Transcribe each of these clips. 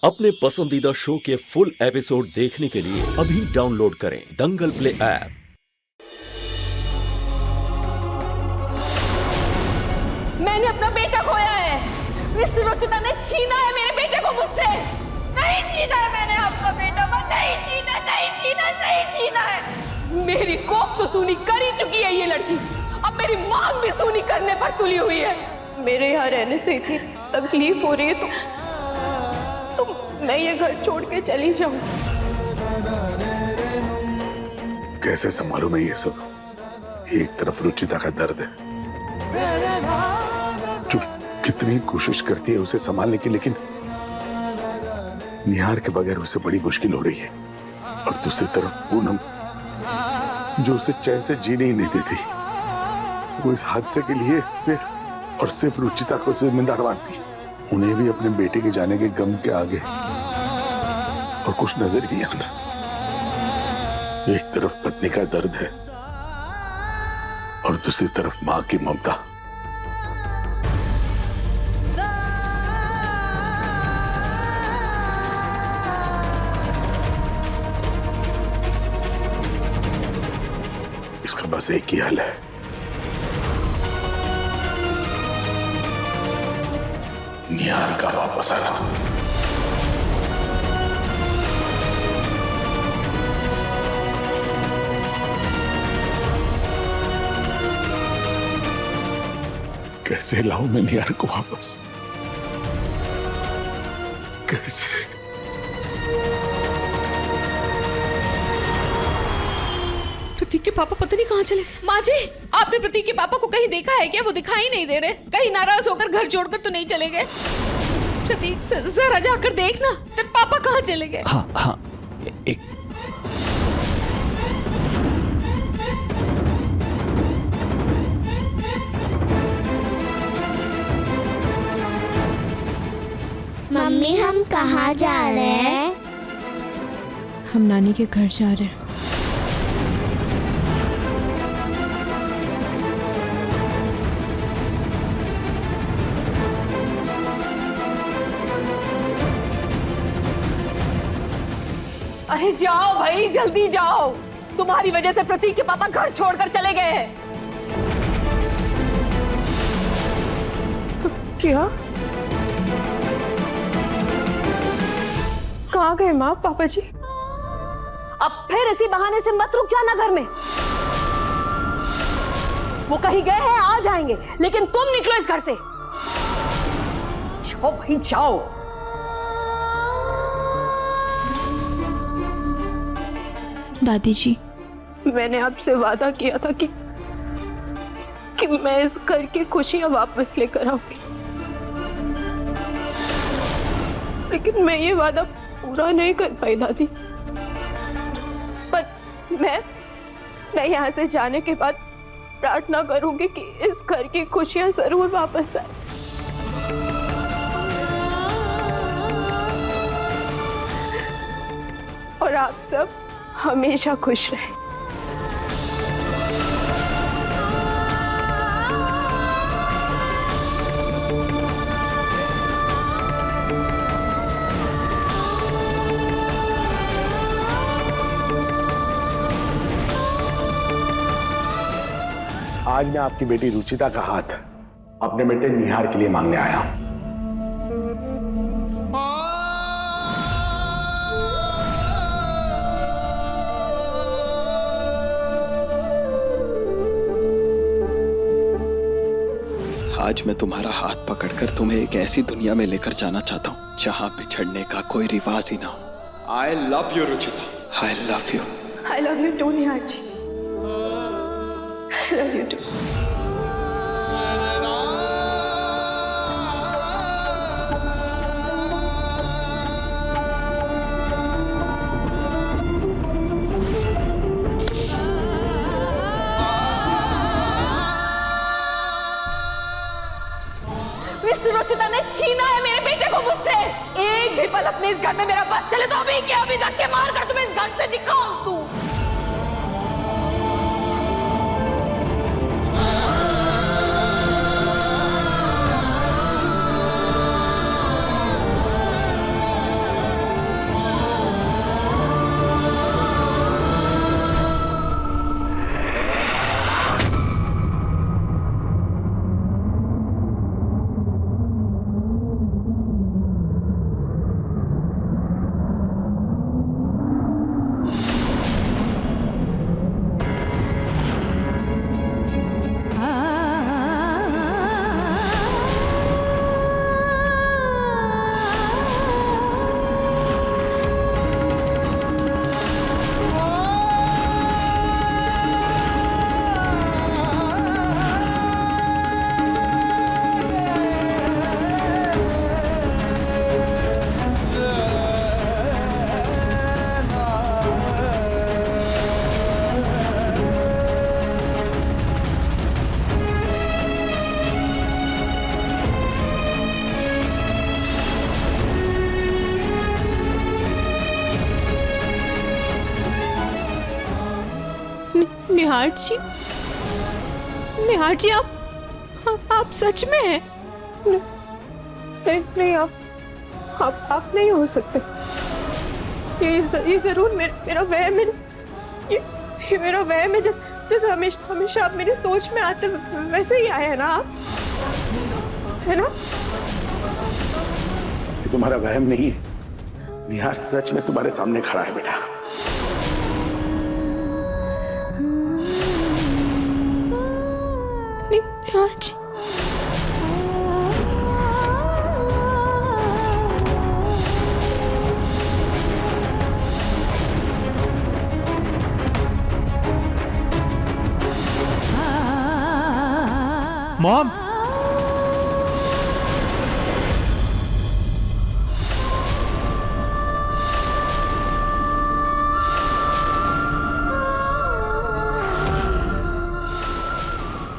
अपने पसंदीदा शो के फुल एपिसोड देखने के लिए अभी डाउनलोड करें दंगल प्ले ऐप। मैंने अपना बेटा खोया है। इस रुचिता ने छीना है मेरे बेटे को मुझसे। नहीं छीना है मैंने आपका बेटा, नहीं छीना, नहीं छीना, नहीं छीना है। मेरी कोख तो सूनी कर ही चुकी है ये लड़की, अब मेरी मांग भी सूनी करने पर तुली हुई है। मेरे यहाँ रहने से इतनी तकलीफ हो रही है तो मैं ये घर छोड़ के चली जाऊं। कैसे संभालूं मैं ये सब? एक तरफ रुचिता का दर्द है जो कितनी कोशिश करती है उसे संभालने की, लेकिन निहार के बगैर उसे बड़ी मुश्किल हो रही है। और दूसरी तरफ पूनम जो उसे चैन से जीने ही नहीं देती। वो इस हादसे के लिए सिर्फ और सिर्फ रुचिता को जिम्मेदार मानती। उन्हें भी अपने बेटे के जाने के गम के आगे और कुछ नजर नहीं आता। एक तरफ पत्नी का दर्द है और दूसरी तरफ मां की ममता। इसका बस एक ही हल है, निहार का वापस आना। कैसे लाऊं मैं निहार को वापस? कैसे? प्रतीक के पापा पता नहीं कहाँ चले गए। माँ जी, आपने प्रतीक के पापा को कहीं देखा है क्या? वो दिखाई नहीं दे रहे। कहीं नाराज होकर घर छोड़कर तो नहीं चले गए? प्रतीक जरा जाकर देखना तेरे पापा कहाँ चले गए। हाँ हाँ एक मम्मी हम कहाँ जा रहे हैं? हम नानी के घर जा रहे हैं। अरे जाओ भाई, जल्दी जाओ। तुम्हारी वजह से प्रतीक के पापा घर छोड़कर चले गए हैं। क्या? कहाँ गए माँ पापा जी? अब फिर इसी बहाने से मत रुक जाना घर में। वो कहीं गए हैं, आ जाएंगे, लेकिन तुम निकलो इस घर से। जाओ भाई जाओ। दादी जी, मैंने आपसे वादा किया था कि मैं इस घर की खुशियां वापस लेकर आऊंगी, लेकिन मैं ये वादा पूरा नहीं कर पाई दादी। पर मैं यहाँ से जाने के बाद प्रार्थना करूंगी कि इस घर की खुशियां जरूर वापस आए। और आप सब हमेशा खुश रहें। आज मैं आपकी बेटी रुचिता का हाथ अपने बेटे निहार के लिए मांगने आया हूं। आज मैं तुम्हारा हाथ पकड़कर तुम्हें एक ऐसी दुनिया में लेकर जाना चाहता हूँ जहाँ बिछड़ने का कोई रिवाज ही ना हो। I love you Ruchita, I love you. I love you too, Nihar ji. I love you too. इस रुचिता ने छीना है मेरे बेटे को मुझसे। एक भी पल अपने इस घर में मेरा बस चले तो अभी के अभी धक्के मार कर तुम्हें इस घर से निकाल दूं। निहार जी आप सच में हैं? नहीं, आप नहीं हो सकते। ये जरूर मेरा वहम है। ये मेरा वहम है, जैसे हमेशा आप मेरी सोच में आते वैसे ही आए हैं ना आप, है ना? ये तुम्हारा वहम नहीं है, निहार सच में तुम्हारे सामने खड़ा है बेटा। निहार जी, मॉम,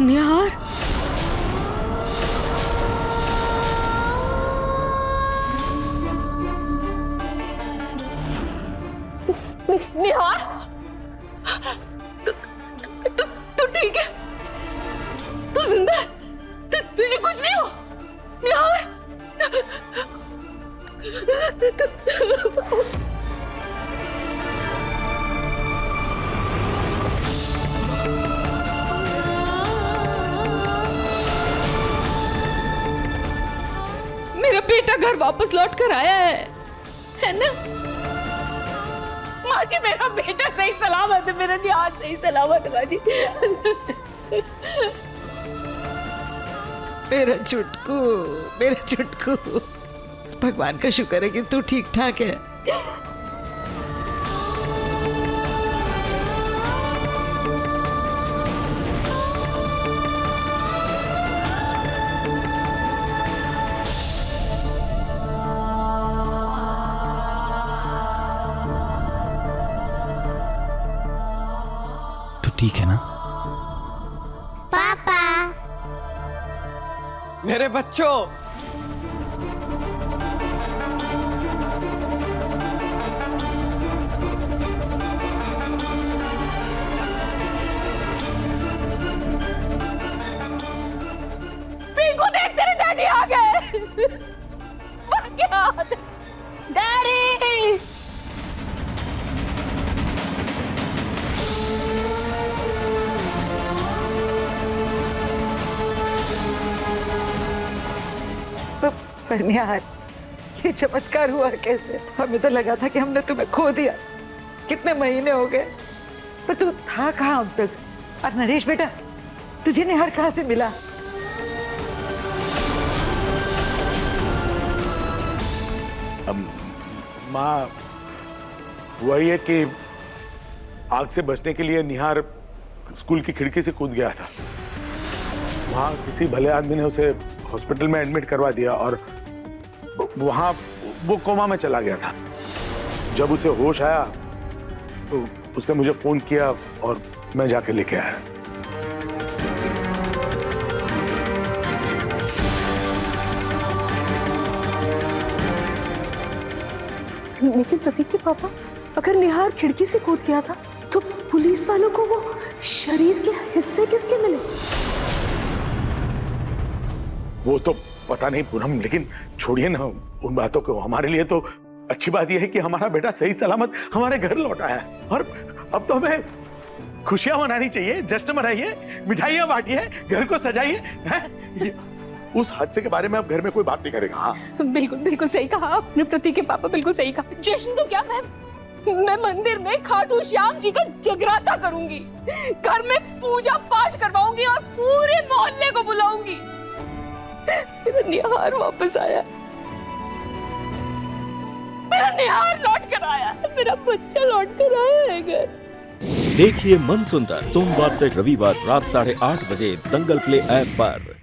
निहार, निहार, तू ठीक है? तू जिंदा है? तुझे कुछ नहीं हो? निहार, मेरा बेटा घर वापस लौट कर आया है ना? माँ जी, मेरा बेटा सही सलामत है, मेरा निहार सही सलामत है माँ जी। मेरा चुटकू, भगवान का शुक्र है कि तू ठीक ठाक है। तू ठीक है ना? पापा, मेरे बच्चों, पिंकू देख, तेरे डैडी आ गए। डैडी, पर निहार, ये चमत्कार हुआ कैसे? हमें तो लगा था कि हमने तुम्हें खो दिया। कितने महीने हो गए, पर तू था कहाँ अब तक? और नरेश बेटा, तुझे निहार कहाँ से मिला? माँ, वही है कि आग से बचने के लिए निहार स्कूल की खिड़की से कूद गया था। वहां किसी भले आदमी ने उसे हॉस्पिटल में एडमिट करवा दिया और वहां वो कोमा में चला गया था। जब उसे होश आया तो उसने मुझे फोन किया और मैं जाके लेके आया। लेकिन प्रतीक के पापा, अगर निहार खिड़की से कूद गया था तो पुलिस वालों को वो शरीर के हिस्से किसके मिले? वो तो पता नहीं पूनम, लेकिन छोड़िए ना उन बातों को। हमारे लिए तो अच्छी बात यह है कि हमारा बेटा सही सलामत हमारे घर लौट आया है और अब तो हमें खुशियां मनानी चाहिए। जश्न मनाइए, मिठाइयां बांटिए, घर को सजाइए। उस हादसे के बारे में अब घर में कोई बात नहीं करेगा। हाँ, बिल्कुल सही कहा आपने प्रतीक के पापा, बिल्कुल सही कहा। जश्न तो क्या, मैं मंदिर में खाटू श्याम जी का जगराता करूंगी, घर में पूजा पाठ करवाऊंगी और पूरे मोहल्ले को बुलाऊंगी। मेरा निहार वापस आया, मेरा निहार लौट कर आया, मेरा बच्चा लौट कर आया है घर। देखिए मन सुंदर सोमवार से रविवार रात 8:30 बजे दंगल प्ले ऐप पर।